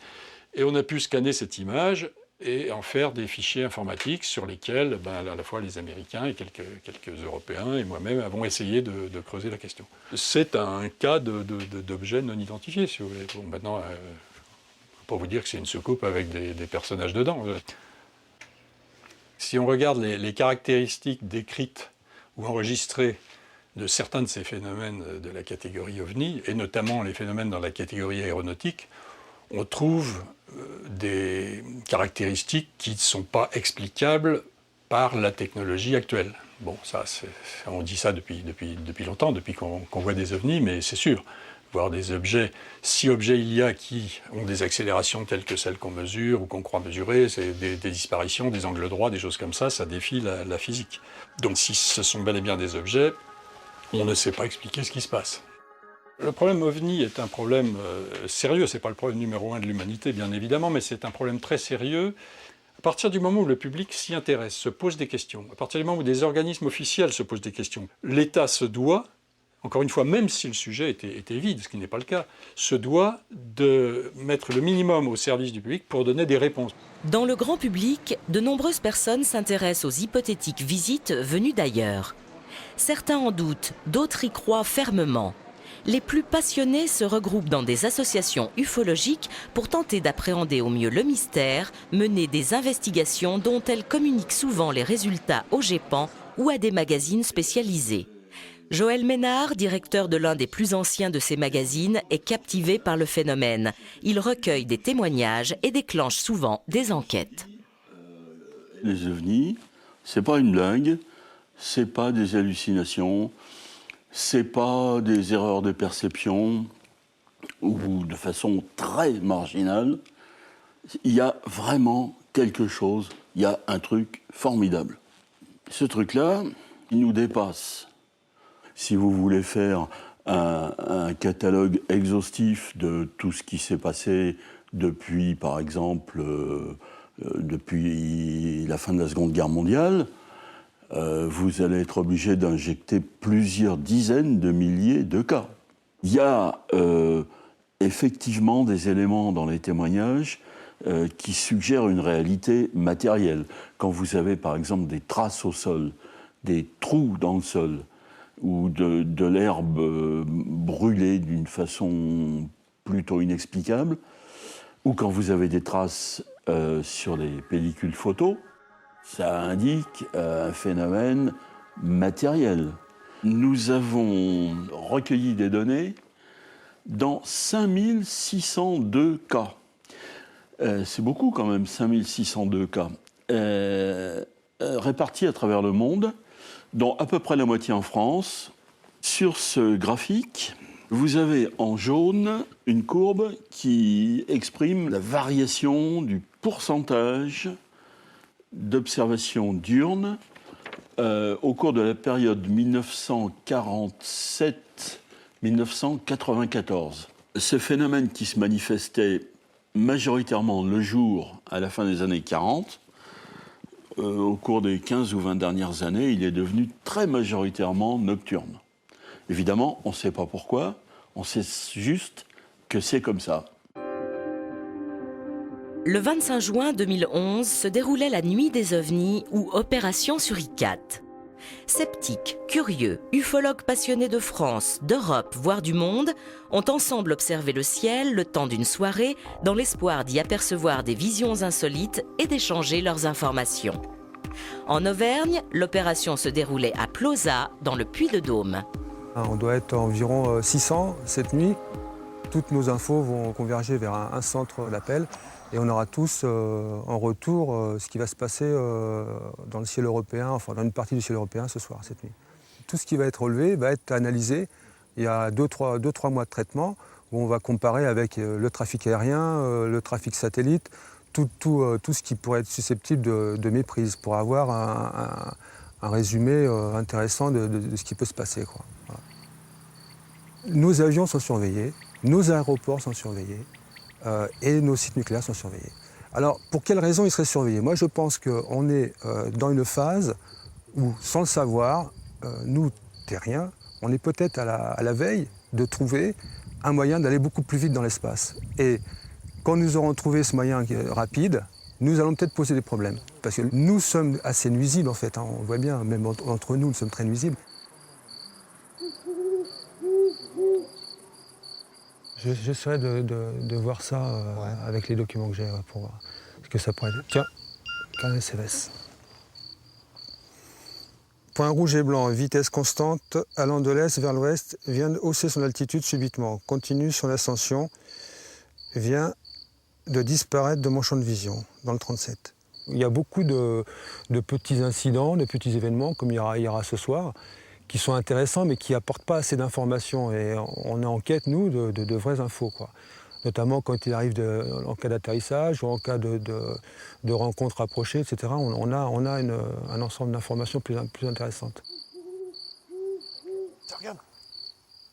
Et on a pu scanner cette image et en faire des fichiers informatiques sur lesquels à la fois les Américains et quelques Européens et moi-même avons essayé de creuser la question. C'est un cas d'objet non identifié, si vous voulez. Bon, maintenant, pour vous dire que c'est une soucoupe avec des personnages dedans. Si on regarde les caractéristiques décrites ou enregistrées de certains de ces phénomènes de la catégorie OVNI, et notamment les phénomènes dans la catégorie aéronautique, on trouve des caractéristiques qui ne sont pas explicables par la technologie actuelle. Bon, on dit ça depuis longtemps, depuis qu'on voit des ovnis, mais c'est sûr. Voir des objets, si objets il y a qui ont des accélérations telles que celles qu'on mesure ou qu'on croit mesurer, c'est des disparitions, des angles droits, des choses comme ça défie la physique. Donc si ce sont bel et bien des objets, on ne sait pas expliquer ce qui se passe. Le problème OVNI est un problème sérieux, c'est pas le problème numéro 1 de l'humanité bien évidemment, mais c'est un problème très sérieux. À partir du moment où le public s'y intéresse, se pose des questions, à partir du moment où des organismes officiels se posent des questions, l'État se doit, encore une fois, même si le sujet était vide, ce qui n'est pas le cas, se doit de mettre le minimum au service du public pour donner des réponses. Dans le grand public, de nombreuses personnes s'intéressent aux hypothétiques visites venues d'ailleurs. Certains en doutent, d'autres y croient fermement. Les plus passionnés se regroupent dans des associations ufologiques pour tenter d'appréhender au mieux le mystère, mener des investigations dont elles communiquent souvent les résultats au GEPAN ou à des magazines spécialisés. Joël Ménard, directeur de l'un des plus anciens de ces magazines, est captivé par le phénomène. Il recueille des témoignages et déclenche souvent des enquêtes. Les ovnis, c'est pas une blague, c'est pas des hallucinations, c'est pas des erreurs de perception ou de façon très marginale. Il y a vraiment quelque chose, il y a un truc formidable. Ce truc-là, il nous dépasse. Si vous voulez faire un catalogue exhaustif de tout ce qui s'est passé depuis, par exemple, depuis la fin de la Seconde Guerre mondiale, vous allez être obligé d'injecter plusieurs dizaines de milliers de cas. Il y a effectivement des éléments dans les témoignages qui suggèrent une réalité matérielle. Quand vous avez, par exemple, des traces au sol, des trous dans le sol, ou de l'herbe brûlée d'une façon plutôt inexplicable, ou quand vous avez des traces sur les pellicules photos, ça indique un phénomène matériel. Nous avons recueilli des données dans 5602 cas. C'est beaucoup quand même, 5602 cas, répartis à travers le monde, dont à peu près la moitié en France. Sur ce graphique, vous avez en jaune une courbe qui exprime la variation du pourcentage d'observations diurnes au cours de la période 1947-1994. Ce phénomène qui se manifestait majoritairement le jour à la fin des années 40, au cours des 15 ou 20 dernières années, il est devenu très majoritairement nocturne. Évidemment, on ne sait pas pourquoi, on sait juste que c'est comme ça. Le 25 juin 2011 se déroulait la Nuit des OVNIs ou Opération Suricat. Sceptiques, curieux, ufologues passionnés de France, d'Europe, voire du monde, ont ensemble observé le ciel le temps d'une soirée dans l'espoir d'y apercevoir des visions insolites et d'échanger leurs informations. En Auvergne, l'opération se déroulait à Plauzat, dans le Puy-de-Dôme. On doit être environ 600 cette nuit. Toutes nos infos vont converger vers un centre d'appel et on aura tous en retour ce qui va se passer dans le ciel européen, enfin dans une partie du ciel européen ce soir, cette nuit. Tout ce qui va être relevé va être analysé. Il y a 2-3 mois de traitement où on va comparer avec le trafic aérien, le trafic satellite, tout ce qui pourrait être susceptible de méprise pour avoir un résumé intéressant de ce qui peut se passer, quoi. Voilà. Nos avions sont surveillés, nos aéroports sont surveillés. et nos sites nucléaires sont surveillés. Alors, pour quelles raisons ils seraient surveillés? Moi, je pense qu'on est dans une phase où, sans le savoir, nous, terriens, on est peut-être à la veille de trouver un moyen d'aller beaucoup plus vite dans l'espace. Et quand nous aurons trouvé ce moyen rapide, nous allons peut-être poser des problèmes. Parce que nous sommes assez nuisibles, en fait. On voit bien, même entre nous, nous sommes très nuisibles. J'essaierai de voir ça avec les documents que j'ai pour voir ce que ça pourrait être. Tiens, carnet CVS. Point rouge et blanc, vitesse constante, allant de l'est vers l'ouest, vient de hausser son altitude subitement, continue son ascension, vient de disparaître de mon champ de vision, dans le 37. Il y a beaucoup de petits incidents, de petits événements, comme il y aura ce soir, qui sont intéressants, mais qui n'apportent pas assez d'informations. Et on est en quête, nous, de vraies infos, quoi. Notamment quand il arrive en cas d'atterrissage ou en cas de rencontres rapprochées, etc. On a un ensemble d'informations plus intéressantes. Ça regarde.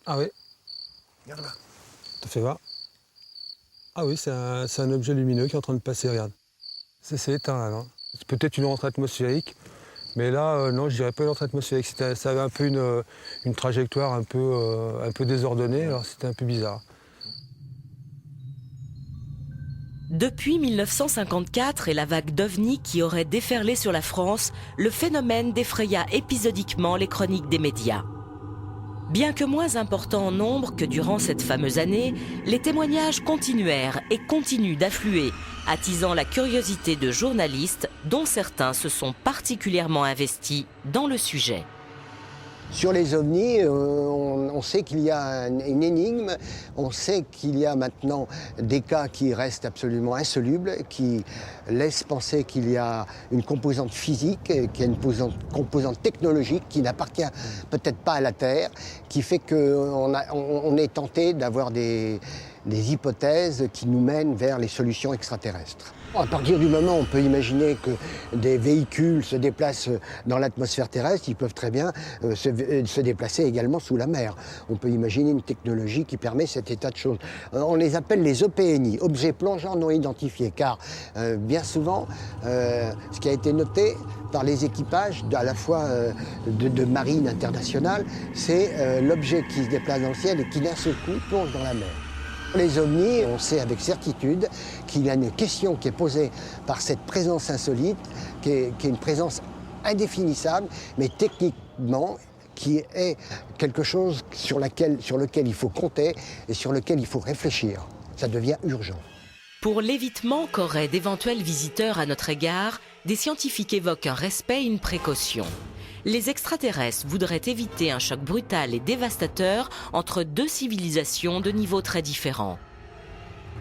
Ah oui. Regarde là. Ça fait voir. Ah oui, c'est un objet lumineux qui est en train de passer, regarde. C'est éteint là, non? C'est peut-être une rentrée atmosphérique, mais là, non, je dirais pas une rentrée atmosphérique. Ça avait un peu une trajectoire un peu désordonnée, alors c'était un peu bizarre. Depuis 1954 et la vague d'OVNI qui aurait déferlé sur la France, le phénomène défraya épisodiquement les chroniques des médias. Bien que moins important en nombre que durant cette fameuse année, les témoignages continuèrent et continuent d'affluer, attisant la curiosité de journalistes dont certains se sont particulièrement investis dans le sujet. Sur les ovnis, on sait qu'il y a une énigme, on sait qu'il y a maintenant des cas qui restent absolument insolubles, qui laissent penser qu'il y a une composante physique, qu'il y a une composante technologique qui n'appartient peut-être pas à la Terre, qui fait qu'on est tenté d'avoir des hypothèses qui nous mènent vers les solutions extraterrestres. À partir du moment où on peut imaginer que des véhicules se déplacent dans l'atmosphère terrestre, ils peuvent très bien se déplacer également sous la mer. On peut imaginer une technologie qui permet cet état de choses. On les appelle les OPNI, objets plongeants non identifiés, car bien souvent, ce qui a été noté par les équipages, à la fois de marine internationale, c'est l'objet qui se déplace dans le ciel et qui d'un seul coup plonge dans la mer. Les ovnis, on sait avec certitude qu'il y a une question qui est posée par cette présence insolite, qui est une présence indéfinissable, mais techniquement qui est quelque chose sur lequel il faut compter et sur lequel il faut réfléchir. Ça devient urgent. Pour l'évitement qu'auraient d'éventuels visiteurs à notre égard, des scientifiques évoquent un respect et une précaution. Les extraterrestres voudraient éviter un choc brutal et dévastateur entre deux civilisations de niveaux très différents.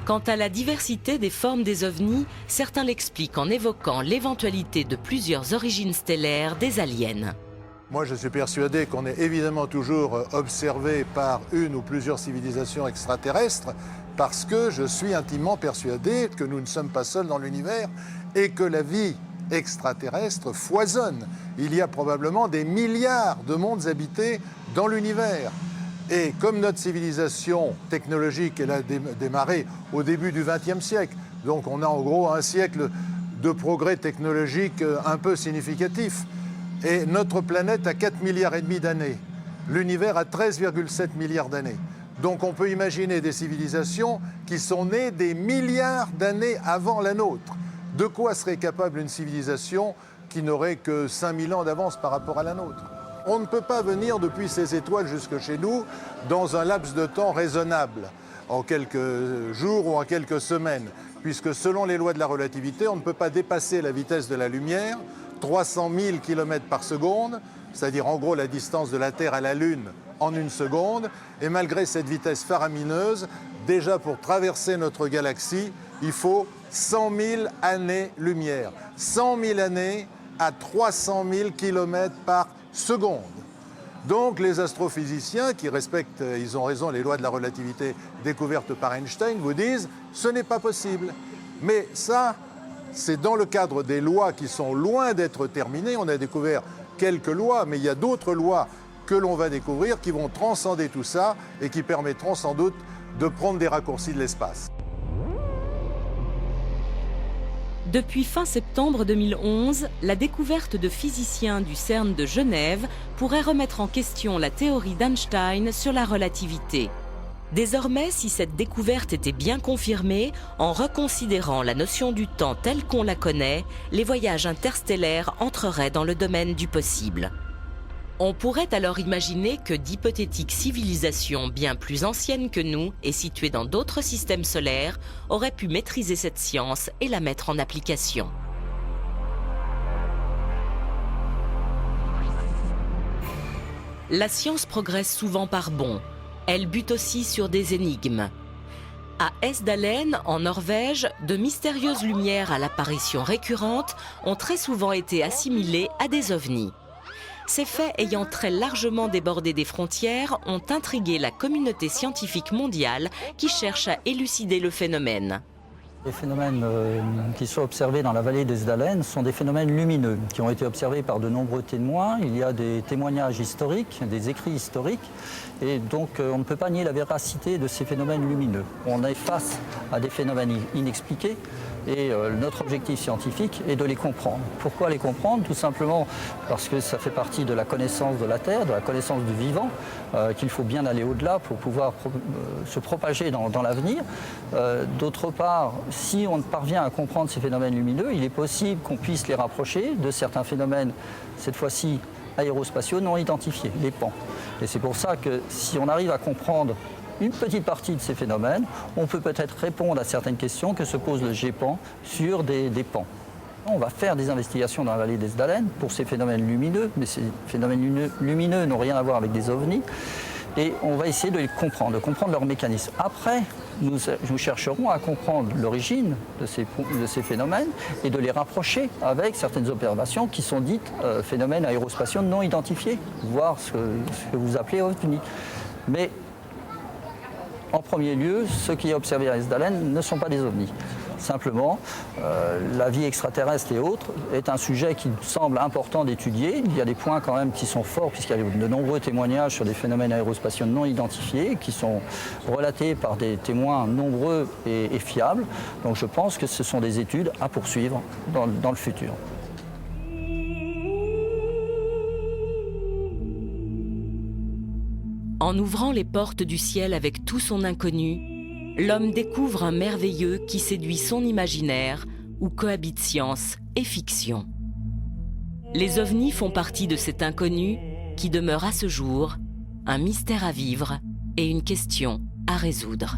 Quant à la diversité des formes des ovnis, certains l'expliquent en évoquant l'éventualité de plusieurs origines stellaires des aliens. Moi, je suis persuadé qu'on est évidemment toujours observé par une ou plusieurs civilisations extraterrestres, parce que je suis intimement persuadé que nous ne sommes pas seuls dans l'univers et que la vie extraterrestre foisonne. Il y a probablement des milliards de mondes habités dans l'univers. Et comme notre civilisation technologique, elle a démarré au début du XXe siècle, donc on a en gros un siècle de progrès technologique un peu significatif. Et notre planète a 4,5 milliards d'années. L'univers a 13,7 milliards d'années. Donc on peut imaginer des civilisations qui sont nées des milliards d'années avant la nôtre. De quoi serait capable une civilisation qui n'aurait que 5000 ans d'avance par rapport à la nôtre? On ne peut pas venir depuis ces étoiles jusque chez nous dans un laps de temps raisonnable, en quelques jours ou en quelques semaines, puisque selon les lois de la relativité, on ne peut pas dépasser la vitesse de la lumière, 300 000 km par seconde, c'est-à-dire en gros la distance de la Terre à la Lune en une seconde, et malgré cette vitesse faramineuse, déjà pour traverser notre galaxie, il faut 100 000 années-lumière. 100 000 années à 300 000 km par seconde. Donc les astrophysiciens qui respectent, ils ont raison, les lois de la relativité découvertes par Einstein, vous disent ce n'est pas possible. Mais ça, c'est dans le cadre des lois qui sont loin d'être terminées. On a découvert quelques lois, mais il y a d'autres lois que l'on va découvrir qui vont transcender tout ça et qui permettront sans doute de prendre des raccourcis de l'espace. Depuis fin septembre 2011, la découverte de physiciens du CERN de Genève pourrait remettre en question la théorie d'Einstein sur la relativité. Désormais, si cette découverte était bien confirmée, en reconsidérant la notion du temps telle qu'on la connaît, les voyages interstellaires entreraient dans le domaine du possible. On pourrait alors imaginer que d'hypothétiques civilisations bien plus anciennes que nous et situées dans d'autres systèmes solaires auraient pu maîtriser cette science et la mettre en application. La science progresse souvent par bonds. Elle bute aussi sur des énigmes. À Esdalen, en Norvège, de mystérieuses lumières à l'apparition récurrente ont très souvent été assimilées à des ovnis. Ces faits ayant très largement débordé des frontières ont intrigué la communauté scientifique mondiale qui cherche à élucider le phénomène. Les phénomènes qui sont observés dans la vallée d'Esdalen sont des phénomènes lumineux qui ont été observés par de nombreux témoins. Il y a des témoignages historiques, des écrits historiques, et donc on ne peut pas nier la véracité de ces phénomènes lumineux. On est face à des phénomènes inexpliqués et notre objectif scientifique est de les comprendre. Pourquoi les comprendre? Tout simplement parce que ça fait partie de la connaissance de la Terre, de la connaissance du vivant, qu'il faut bien aller au-delà pour pouvoir se propager dans l'avenir. D'autre part, si on parvient à comprendre ces phénomènes lumineux, il est possible qu'on puisse les rapprocher de certains phénomènes, cette fois-ci aérospatiaux non identifiés, les PAN. Et c'est pour ça que si on arrive à comprendre une petite partie de ces phénomènes, on peut peut-être répondre à certaines questions que se pose le GEPAN sur des PAN. On va faire des investigations dans la vallée d'Esdalen pour ces phénomènes lumineux, mais ces phénomènes lumineux n'ont rien à voir avec des ovnis. Et on va essayer de les comprendre, de comprendre leur mécanisme. Après, nous chercherons à comprendre l'origine de ces phénomènes et de les rapprocher avec certaines observations qui sont dites phénomènes aérospatiaux non identifiés, voire ce que vous appelez ovnis. Mais en premier lieu, ce qui est observé à Esdalen ne sont pas des ovnis. Simplement, la vie extraterrestre et autres est un sujet qui semble important d'étudier. Il y a des points quand même qui sont forts, puisqu'il y a de nombreux témoignages sur des phénomènes aérospatiaux non identifiés, qui sont relatés par des témoins nombreux et fiables. Donc je pense que ce sont des études à poursuivre dans le futur. En ouvrant les portes du ciel avec tout son inconnu, l'homme découvre un merveilleux qui séduit son imaginaire, où cohabitent science et fiction. Les ovnis font partie de cet inconnu qui demeure à ce jour un mystère à vivre et une question à résoudre.